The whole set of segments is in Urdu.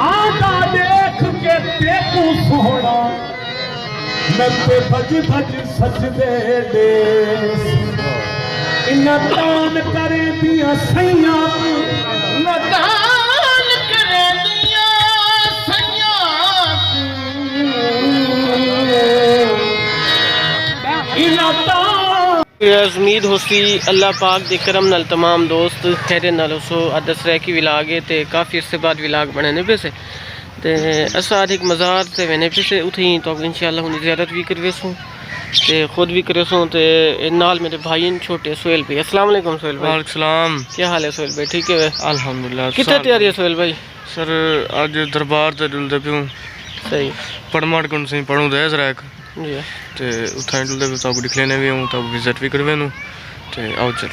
آدھا دیکھ کے تیکو سونا نتے بھج بھج سجدے دیس انہ تان کرے دیا سیاں ندان کرے دیا سیاں انہ تان امید ہوسی اللہ پاک دے کرم نال تمام دوست خیرے نال سو ادس رہ کی ولاگ ہے تے کافی عرصے بعد ولاگ بنانے پہ سے تے اسا ایک مزار تے وینے پہ سے اتھی تو انشاءاللہ ہن زیارت بھی کروے سوں تے خود بھی کرے سوں تے نال میرے بھائین چھوٹے سہیل بھائی السلام علیکم سہیل بھائی وعلیکم السلام کیا حال ہے سہیل بھائی ٹھیک ہے الحمدللہ کتنے تیاری ہے سہیل بھائی سر اج دربار تے ڈلدے پیوں صحیح پڑماڑ کن سی پڑھوں دے زرائک جی تے اتھاں ڈلدے پیوں تاکو دکھلینے بھی ہوں تاکو وزٹ بھی کروے نوں تے آؤ چل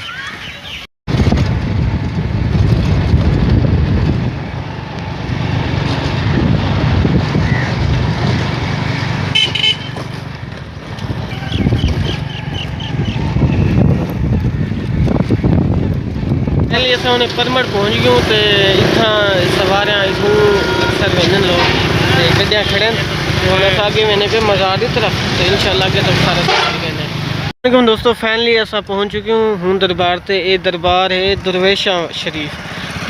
پہلے اسا ہن پرمڑ پہنچ گیوں تے اتھاں سواریاں اتھوں اکثر وینن لوگ تے گڈیاں کھڑن ہن اسا اگے وینے پہ مزار دی طرف تے انشاءاللہ اگے تک سارے سفر کرنے علیکم دوستو فائنلی اسا پہنچ چکے ہوں دربار تے اے دربار ہے درویشاں شریف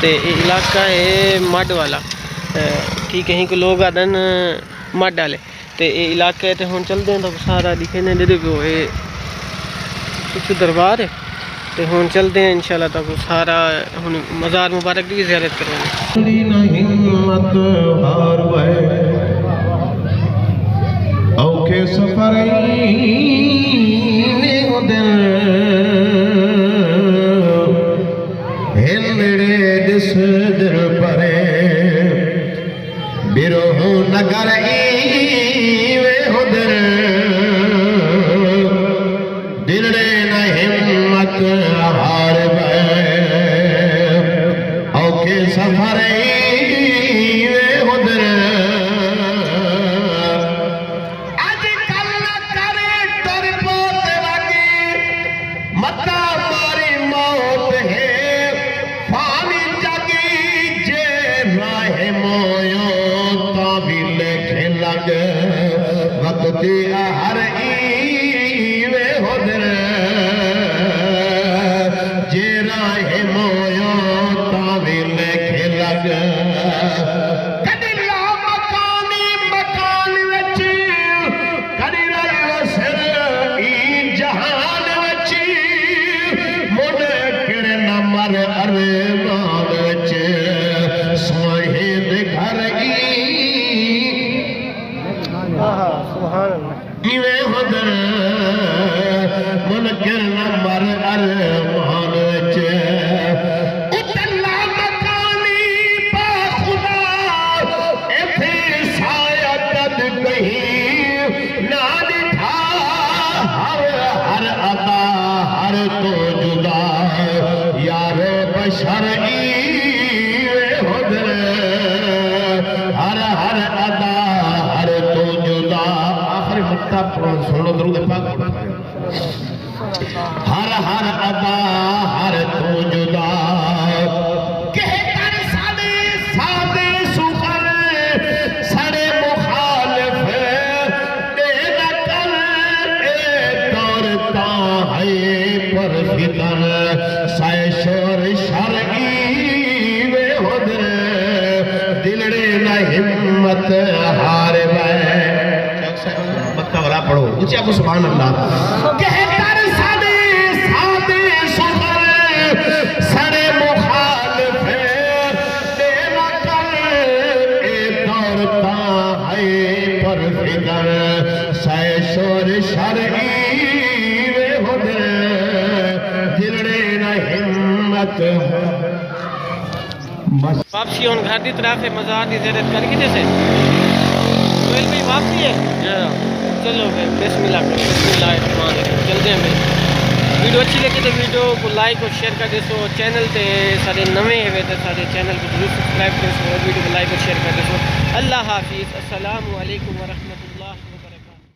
تے اے علاقہ ہے مڈ والا کہ کہیں کو لوگ آدن مڈ والے تے اے علاقہ ہے تے ہن چلدے ہیں تو سارا دکھنے دے پیو اے کچھ دربار ہے تے ہن چلتے ہیں انشاءاللہ تک سارا ہن مزار مبارک کی زیارت کریں ہمت ہار وے اوکھے سفر نے دل ہلڑے دس در پرے بیروہ نگر وے ہدر دلڑے نہ ہمت ہار وے اوکھے سفر ہر ایوے ہدر جے راہ مویو تاویل کھلگ کدی لا مکانی مکان وچ کدی رل وسر ای جہان وچ من کڑ نمر ارمان وچ سوہے دے گھر سبحان اللہ ایوے ہدر منکر نمبر ارمان وچ اتلا مکانی با خدا ایتھے سایہ قد کہیں نہ دکھا ہر عطا ہر تو جدا یار بشر ایوے ہدر ہر عطا ہر تو جدا آخری مقطع پڑھو سنو درود پاک ہر عطا ہر تو جدا کہہ کر سادے سخن سڑے مخالف دے نکل اے دورتا ہے پر فتن سائے شور شرعی وے ہدر دلڑے نہ ہمت ہار بے مکہ والا پڑھو اونچی آپ کو سبحان اللہ کہہ کر سادے سخن سڑے مخالف دے نکل اے دورتا ہے پر فکر سائے شور شرعی وے ہدر دلڑے نہ ہمت واپسی ہوں گھر دی طرف ہے مزار دی زیارت کر کے جیسے سہیل بھائی واپسی ہے چلو پھر بسم اللہ الرحمن الرحیم چلتے ہیں بھائی ویڈیو اچھی لگی تو ویڈیو کو لائک اور شیئر کر دے سو چینل تے سارے نویں ہوئے تو سارے چینل کو ضرور سبسکرائب کر سو اور ویڈیو کو لائک اور شیئر کر دے سو اللہ حافظ السلام علیکم ورحمۃ اللہ